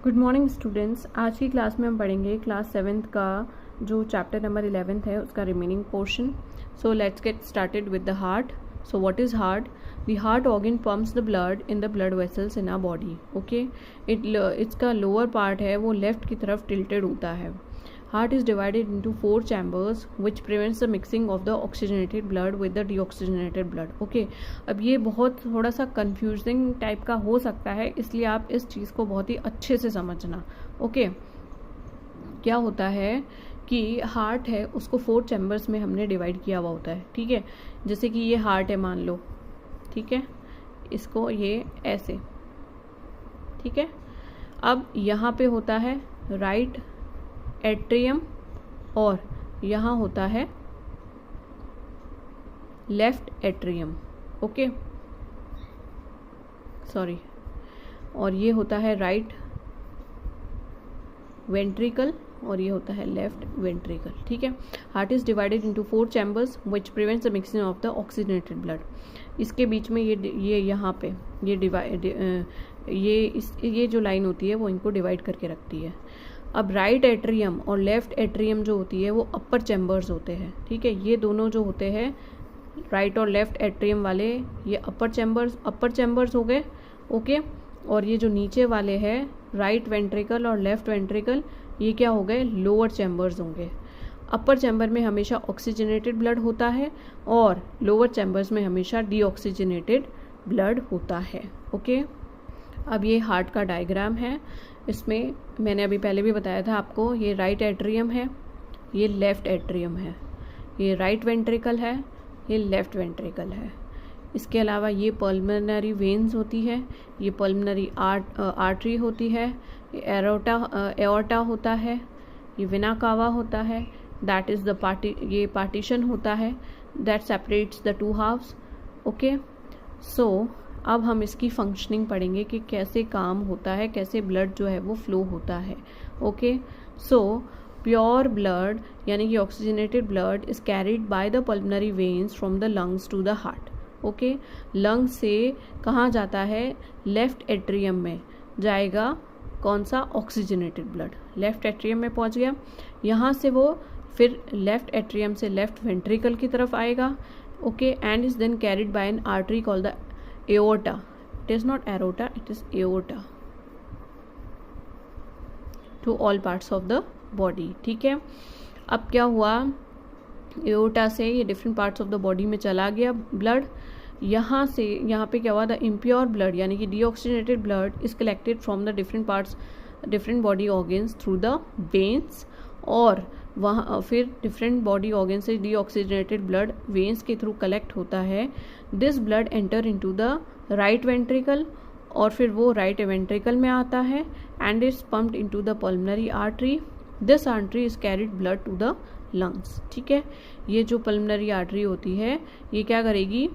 Good morning students. आज की class में हम पढ़ेंगे क्लास 7th का जो चैप्टर नंबर 11th है उसका remaining portion. So let's get started with the heart. So what is heart? The heart organ pumps the blood in the blood vessels in our body. Okay, इसका lower part है वो left की तरफ tilted होता है। Heart is divided into 4 chambers which prevents the mixing of the oxygenated blood with the deoxygenated blood. Okay, अब ये बहुत थोड़ा सा confusing टाइप का हो सकता है, इसलिए आप इस चीज़ को बहुत ही अच्छे से समझना। ओके, क्या होता है कि हार्ट है उसको 4 चैम्बर्स में हमने डिवाइड किया हुआ होता है। ठीक है, जैसे कि ये हार्ट है मान लो, ठीक है, इसको ये ऐसे, ठीक है। अब यहाँ पे होता है राइट एट्रियम और यहाँ होता है लेफ्ट एट्रियम। ओके, सॉरी, और ये होता है राइट वेंट्रिकल और ये होता है लेफ्ट वेंट्रिकल। ठीक है, heart is divided into 4 chambers which prevents the mixing of the oxygenated blood. इसके बीच में ये यहाँ पे ये जो लाइन होती है वो इनको डिवाइड करके रखती है। अब राइट एट्रियम और लेफ्ट एट्रियम जो होती है वो अपर चैम्बर्स होते हैं। ठीक है, ये दोनों जो होते हैं राइट और लेफ्ट एट्रियम वाले, ये अपर चैम्बर्स हो गए। ओके, और ये जो नीचे वाले हैं राइट वेंट्रिकल और लेफ्ट वेंट्रिकल, ये क्या हो गए? लोअर चैम्बर्स होंगे। अपर चैम्बर में हमेशा ऑक्सीजनेटेड ब्लड होता है और लोअर चैम्बर्स में हमेशा डीऑक्सीजनेटेड ब्लड होता है। ओके, अब ये हार्ट का डायग्राम है। इसमें मैंने अभी पहले भी बताया था आपको, ये राइट एट्रियम है, ये लेफ्ट एट्रियम है, ये राइट वेंट्रिकल है, ये लेफ्ट वेंट्रिकल है। इसके अलावा ये पल्मोनरी वेन्स होती है, ये पल्मोनरी आर्टरी होती है, ये एओर्टा होता है, ये वेना कावा होता है, दैट इज़ ये पार्टीशन होता है that separates the 2 halves. Okay, so अब हम इसकी फंक्शनिंग पढ़ेंगे कि कैसे काम होता है, कैसे ब्लड जो है वो फ्लो होता है। ओके, सो प्योर ब्लड यानी कि oxygenated blood is carried by the pulmonary veins from the lungs to the heart. Okay, lungs से कहाँ जाता है? लेफ्ट एट्रियम में जाएगा। कौन सा? ऑक्सीजनेटेड ब्लड लेफ्ट एट्रियम में पहुँच गया। यहाँ से वो फिर लेफ्ट एट्रियम से लेफ्ट वेंट्रिकल की तरफ आएगा। Okay, and is then carried by an artery called the aorta. It is not aorta, it is aorta to all parts of the body. ठीक है, अब क्या हुआ? एओर्टा से ये different parts of the body में चला गया ब्लड। यहाँ से यहाँ पे क्या हुआ? द इम्प्योर ब्लड यानी कि deoxygenated blood is collected from the different body organs through the veins, और वहाँ फिर डिफरेंट बॉडी ऑर्गन से डीऑक्सीजनेटेड ब्लड वेन्स के थ्रू कलेक्ट होता है। This blood enter into the right ventricle और फिर वो राइट वेंट्रिकल में आता है and is pumped into the pulmonary artery. This artery is carried blood to the lungs. ठीक है, ये जो पल्मोनरी आर्टरी होती है ये क्या करेगी?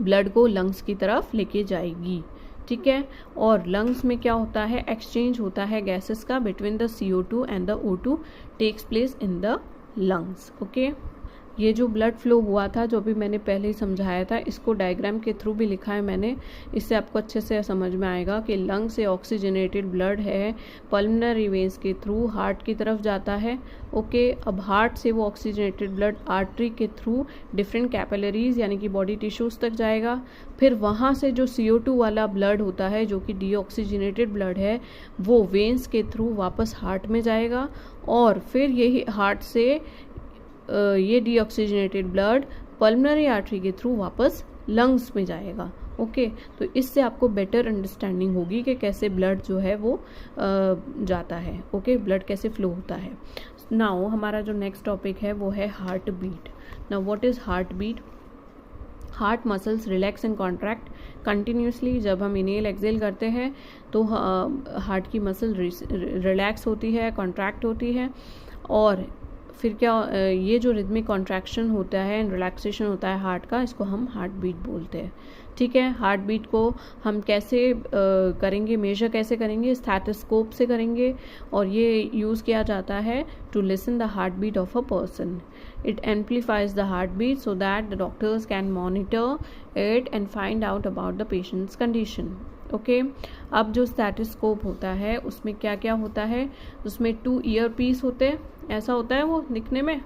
ब्लड को लंग्स की तरफ लेके जाएगी। ठीक है, और लंग्स में क्या होता है? एक्सचेंज होता है गैसेस का between the CO2 and the O2 takes place in the lungs. Okay, ये जो ब्लड फ्लो हुआ था जो भी मैंने पहले ही समझाया था, इसको डायग्राम के थ्रू भी लिखा है मैंने, इससे आपको अच्छे से समझ में आएगा कि लंग से ऑक्सीजनेटेड ब्लड है पल्मोनरी वेन्स के थ्रू हार्ट की तरफ जाता है। ओके, अब हार्ट से वो ऑक्सीजनेटेड ब्लड आर्टरी के थ्रू डिफरेंट कैपिलरीज यानी कि बॉडी टिश्यूज तक जाएगा। फिर वहाँ से जो CO2 वाला ब्लड होता है जो कि डीऑक्सीजनेटेड ब्लड है वो वेन्स के थ्रू वापस हार्ट में जाएगा, और फिर यही हार्ट से ये डीऑक्सीजनेटेड ब्लड पल्मोनरी आर्टरी के थ्रू वापस लंग्स में जाएगा। ओके, तो इससे आपको बेटर अंडरस्टैंडिंग होगी कि कैसे ब्लड जो है वो जाता है। ओके, ब्लड कैसे फ्लो होता है। नाउ हमारा जो नेक्स्ट टॉपिक है वो है heart beat. Now what is heart beat? Heart muscles relax and contract continuously. जब हम इनहेल एक्सेल करते हैं तो हार्ट की मसल रिलैक्स होती है, कॉन्ट्रैक्ट होती है, और फिर क्या ये जो रिदमिक कॉन्ट्रैक्शन होता है एंड रिलैक्सेशन होता है हार्ट का, इसको हम हार्ट बीट बोलते हैं। ठीक है, हार्ट बीट को हम कैसे करेंगे, मेजर कैसे करेंगे? स्टेथोस्कोप से करेंगे, और ये यूज़ किया जाता है to listen the heart beat of a person. It amplifies the heart beat so that the doctors can monitor it and find out about the patient's condition. Okay. अब जो स्टेथोस्कोप होता है उसमें क्या क्या होता है, उसमें 2 ईयर पीस होते हैं, ऐसा होता है वो दिखने में,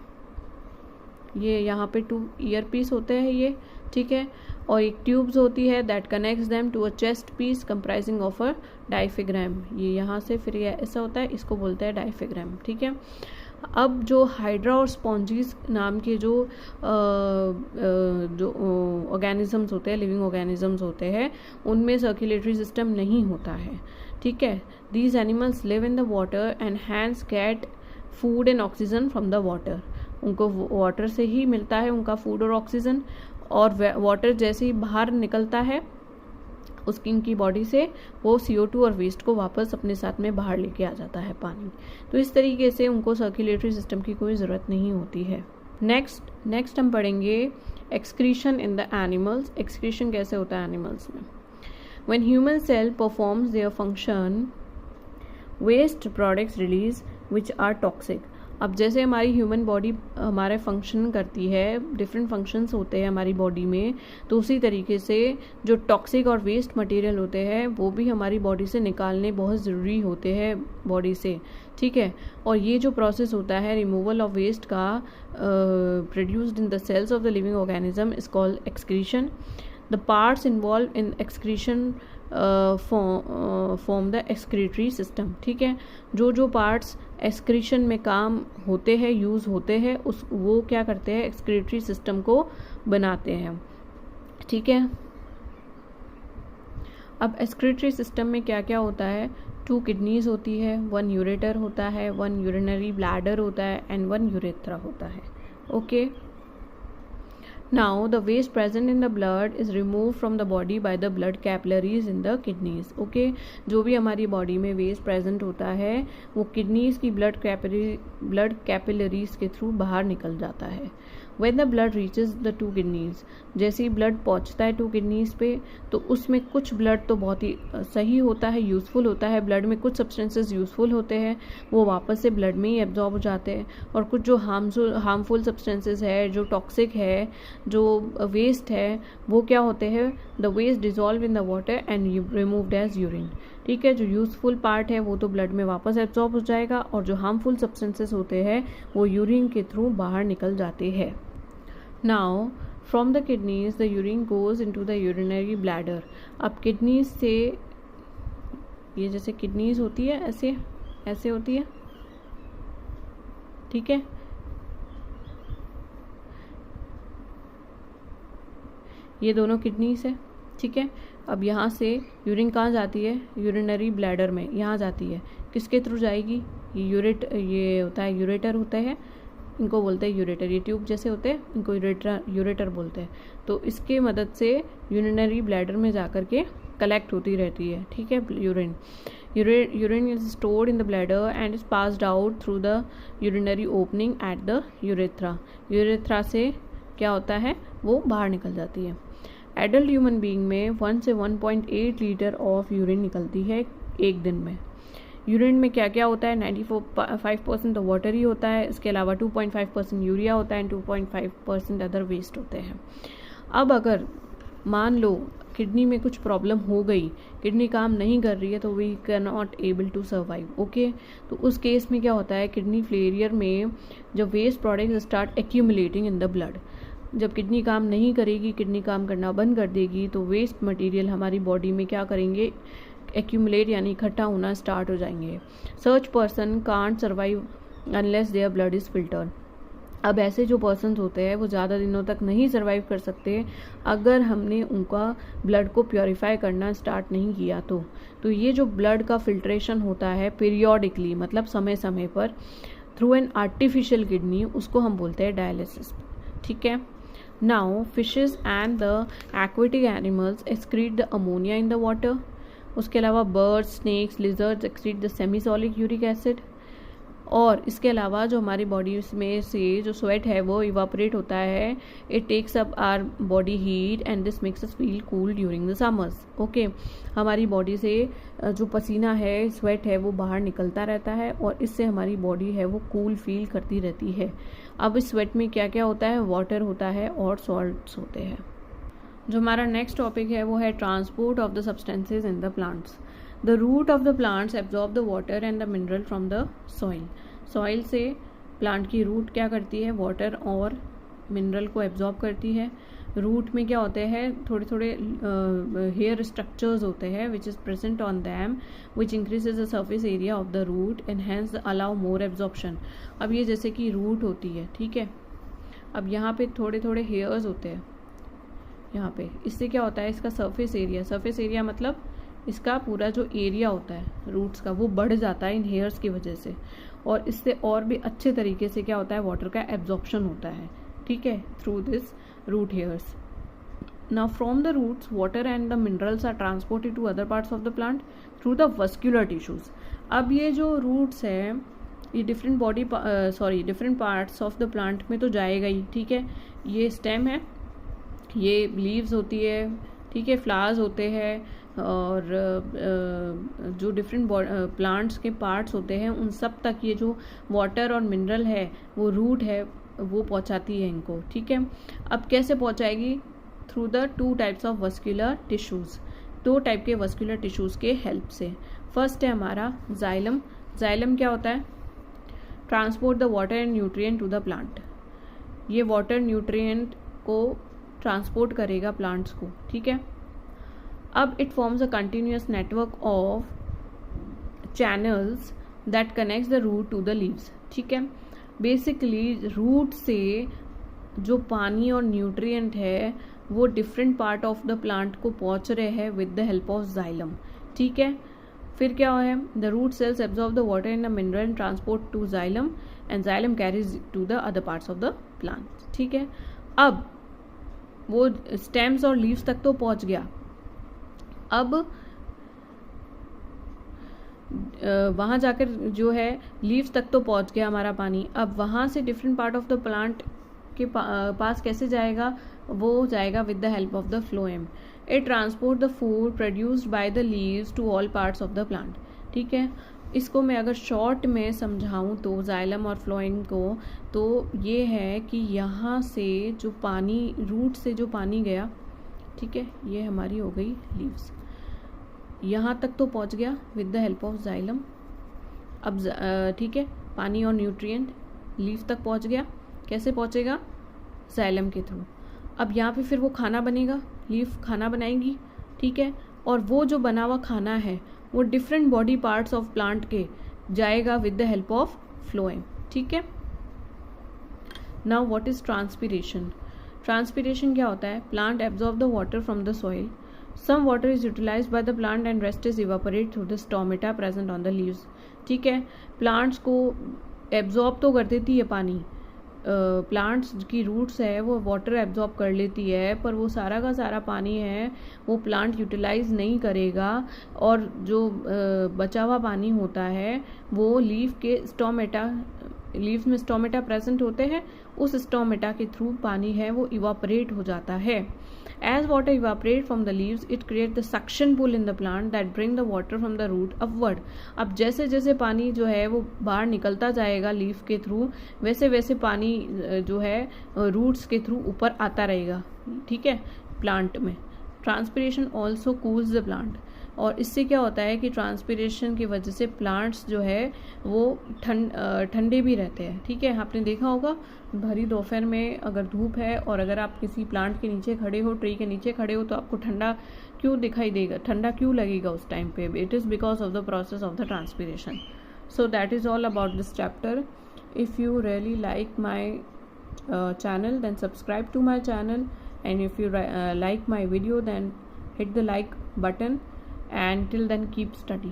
ये यहाँ पे 2 ईयर पीस होते हैं ये, ठीक है। और एक ट्यूब्स होती है that connects them to a chest piece comprising of a diaphragm, ये यहाँ से फिर ये ऐसा होता है, इसको बोलते हैं डायफ्राम, ठीक है। अब जो हाइड्रा और स्पॉन्जीज नाम के जो ऑर्गेनिजम्स होते हैं, लिविंग ऑर्गेनिजम्स होते हैं, उनमें सर्कुलेटरी सिस्टम नहीं होता है, ठीक है। These animals live in the water and hence get food and oxygen from the water, उनको वाटर से ही मिलता है उनका फूड और ऑक्सीजन, और वाटर जैसे ही बाहर निकलता है उसकी इनकी बॉडी से, वो CO2 और वेस्ट को वापस अपने साथ में बाहर लेके आ जाता है पानी। तो इस तरीके से उनको सर्कुलेटरी सिस्टम की कोई ज़रूरत नहीं होती है। नेक्स्ट हम पढ़ेंगे excretion in the animals. Excretion कैसे होता है एनिमल्स में। When human cell performs their function, waste products release which are toxic. अब जैसे हमारी ह्यूमन बॉडी हमारे फंक्शन करती है, डिफरेंट फंक्शंस होते हैं हमारी बॉडी में, तो उसी तरीके से जो टॉक्सिक और वेस्ट मटेरियल होते हैं वो भी हमारी बॉडी से निकालने बहुत ज़रूरी होते हैं बॉडी से, ठीक है। और ये जो प्रोसेस होता है रिमूवल ऑफ वेस्ट का produced in the cells of the living organism is called excretion. The parts involve in excretion form the excretory system, ठीक है। जो पार्ट्स एक्सक्रीशन में काम होते हैं, यूज़ होते हैं, वो क्या करते हैं, एक्सक्रीटरी सिस्टम को बनाते हैं, ठीक है। अब एक्सक्रीटरी सिस्टम में क्या क्या होता है, 2 किडनीज होती है, 1 यूरेटर होता है, 1 यूरिनरी ब्लैडर होता है एंड 1 यूरेथ्रा होता है, okay. Now the waste present in the blood is removed from the body by the blood capillaries in the kidneys. Okay, जो भी हमारी बॉडी में वेस्ट प्रेजेंट होता है वो किडनीज की ब्लड कैपिलरीज के थ्रू बाहर निकल जाता है। When the blood reaches the 2 kidneys, जैसे ही ब्लड पहुंचता है 2 किडनीज पे, तो उसमें कुछ ब्लड तो बहुत ही सही होता है, यूज़फुल होता है, ब्लड में कुछ सब्सटेंसेस यूज़फुल होते हैं, वो वापस से ब्लड में ही एब्जॉर्ब हो जाते हैं, और कुछ जो हार्मफुल सब्सटेंसेस है, जो टॉक्सिक है, जो वेस्ट है, वो क्या होते हैं, the waste dissolve in the water and removed as urine, ठीक है। जो यूजफुल पार्ट है वो तो ब्लड में वापस एब्जॉर्ब हो जाएगा, और जो हार्मफुल सब्सटेंसेस होते हैं वो यूरिन के थ्रू बाहर निकल जाते हैं। Now from the kidneys the urine goes into the urinary bladder. अब किडनीज से, ये जैसे किडनीज होती है ऐसे होती है, ठीक है, ये दोनों किडनीज है, ठीक है। अब यहाँ से यूरिन कहाँ जाती है, यूरिनरी ब्लैडर में, यहाँ जाती है, किसके थ्रू जाएगी, ये होता है यूरेटर होता है, इनको बोलते हैं यूरेटर, ये ट्यूब जैसे होते हैं इनको यूरेटर बोलते हैं। तो इसके मदद से यूरिनरी ब्लैडर में जाकर के कलेक्ट होती रहती है, ठीक है, urine is stored in the bladder and is passed out through the urinary opening at the urethra से क्या होता है, वो बाहर निकल जाती है। एडल्ट ह्यूमन बीइंग में 1 से 1.8 लीटर ऑफ यूरिन निकलती है एक दिन में। यूरिन में क्या क्या होता है, 95% तो वाटर ही होता है, इसके अलावा 2.5% यूरिया होता है एंड 2.5% अदर वेस्ट होते हैं। अब अगर मान लो किडनी में कुछ प्रॉब्लम हो गई, किडनी काम नहीं कर रही है, तो we can not able to survive, okay. तो उस केस में क्या होता है, किडनी फेलियर में जब waste products start accumulating in the blood, जब किडनी काम नहीं करेगी, किडनी काम करना बंद कर देगी, तो वेस्ट मटेरियल हमारी बॉडी में क्या करेंगे, एक्यूमुलेट यानी इकट्ठा होना स्टार्ट हो जाएंगे। Such person can't survive unless their blood is filtered. अब ऐसे जो पर्सन्स होते हैं वो ज़्यादा दिनों तक नहीं सर्वाइव कर सकते अगर हमने उनका ब्लड को प्योरीफाई करना स्टार्ट नहीं किया तो ये जो ब्लड का फिल्ट्रेशन होता है पीरियोडिकली, मतलब समय समय पर, थ्रू एन आर्टिफिशियल किडनी, उसको हम बोलते हैं डायलिसिस, ठीक है। Now fishes and the aquatic animals excrete the ammonia in the water. उसके अलावा birds, snakes, lizards excrete the semi-solid uric acid. और इसके अलावा जो हमारी बॉडी में से जो स्वेट है वो इवापोरेट होता है, it takes up our body heat and this makes us feel cool during the summers, okay. हमारी बॉडी से जो पसीना है, स्वेट है, वो बाहर निकलता रहता है और इससे हमारी बॉडी है वो कूल फील करती रहती है। अब इस स्वेट में क्या क्या होता है, वाटर होता है और सॉल्ट्स होते हैं। जो हमारा नेक्स्ट टॉपिक है वो है transport of the substances in the plants. The root of the plants absorb the water and the mineral from the soil. Soil से प्लांट की रूट क्या करती है, वाटर और मिनरल को एब्जॉर्ब करती है। रूट में क्या होते हैं, थोड़े थोड़े हेयर स्ट्रक्चर्स होते हैं which is present on them which increases the surface area of the root and hence allow more absorption. अब ये जैसे कि रूट होती है, ठीक है, अब यहाँ पे थोड़े थोड़े हेयर्स होते हैं यहाँ पे, इससे क्या होता है, इसका सरफेस एरिया मतलब इसका पूरा जो एरिया होता है रूट्स का वो बढ़ जाता है इन हेयर्स की वजह से, और इससे और भी अच्छे तरीके से क्या होता है, वाटर का एब्जॉर्प्शन होता है, ठीक है, through this root hairs. Now from the roots water and the minerals are transported to other parts of the plant through the vascular tissues. अब ये जो रूट्स है ये different parts of the plant में तो जाएगा ही, ठीक है, ये स्टेम है, ये लीव्स होती है, ठीक है, फ्लावर्स होते हैं, और जो डिफरेंट प्लांट्स के पार्ट्स होते हैं उन सब तक ये जो वाटर और मिनरल है वो रूट है वो पहुंचाती है इनको, ठीक है। अब कैसे पहुंचाएगी, through the 2 types of vascular tissues, 2 type के वस्कुलर टिश्यूज के हेल्प से। फर्स्ट है हमारा जाइलम। जाइलम क्या होता है, transport the water and nutrient to the plant. ये वाटर न्यूट्रिएंट को ट्रांसपोर्ट करेगा प्लांट्स को, ठीक है। अब it forms a continuous network of channels that connects the root to the leaves, ठीक है। बेसिकली रूट से जो पानी और न्यूट्रिएंट है वो different part of the plant को पहुंच रहे हैं with the help of xylem, ठीक है। फिर क्या है, the root cells absorb the water and the mineral and transport to xylem and xylem carries to the other parts of the plant, ठीक है। अब वो स्टेम्स और लीव्स तक तो पहुंच गया, अब वहाँ जाकर जो है लीव्स तक तो पहुँच गया हमारा पानी, अब वहाँ से different part of the plant के पास कैसे जाएगा, वो जाएगा with the help of the phloem. It transport the food produced by the leaves to all parts of the plant, ठीक है। इसको मैं अगर शॉर्ट में समझाऊँ तो जाइलम और फ्लोएम को, तो ये है कि यहाँ से जो पानी रूट से जो पानी गया, ठीक है, ये हमारी हो गई लीव्स, यहाँ तक तो पहुँच गया with the help of xylem. अब ठीक है, पानी और न्यूट्रिएंट लीव तक पहुँच गया, कैसे पहुँचेगा, जाइलम के थ्रू। अब यहाँ पे फिर वो खाना बनेगा, लीफ खाना बनाएगी, ठीक है, और वो जो बना हुआ खाना है वो different body parts of plant के जाएगा with the help of phloem, ठीक है। Now what is transpiration. Transpiration क्या होता है, plant absorb the water from the soil, some water is utilized by the plant and rest is evaporate through the stomata present on the leaves, ठीक है। Plants को absorb तो कर देती है पानी, प्लांट्स की रूट्स है वो वाटर एब्जॉर्ब कर लेती है, पर वो सारा का सारा पानी है वो प्लांट यूटिलाइज नहीं करेगा, और जो बचा हुआ पानी होता है वो लीफ के लीव्स में स्टोमेटा प्रेजेंट होते हैं, उस स्टोमेटा के थ्रू पानी है वो इवापोरेट हो जाता है। As water evaporate from the leaves it create the suction pull in the plant that bring the water from the root upward. अब जैसे जैसे पानी जो है वो बाहर निकलता जाएगा लीफ के थ्रू, वैसे वैसे पानी जो है रूट्स के थ्रू ऊपर आता रहेगा, ठीक है, प्लांट में। Transpiration also cools the plant, और इससे क्या होता है कि ट्रांसपिरेशन की वजह से प्लांट्स जो है वो ठंडे भी रहते हैं, ठीक है। आपने देखा होगा भरी दोपहर में अगर धूप है और अगर आप किसी प्लांट के नीचे खड़े हो, ट्री के नीचे खड़े हो, तो आपको ठंडा क्यों दिखाई देगा, ठंडा क्यों लगेगा उस टाइम पे, it is because of the process of the transpiration. So that is all about this chapter. If you really like my channel, then subscribe to my channel, and if you like my video, then hit the like button, and till then keep study.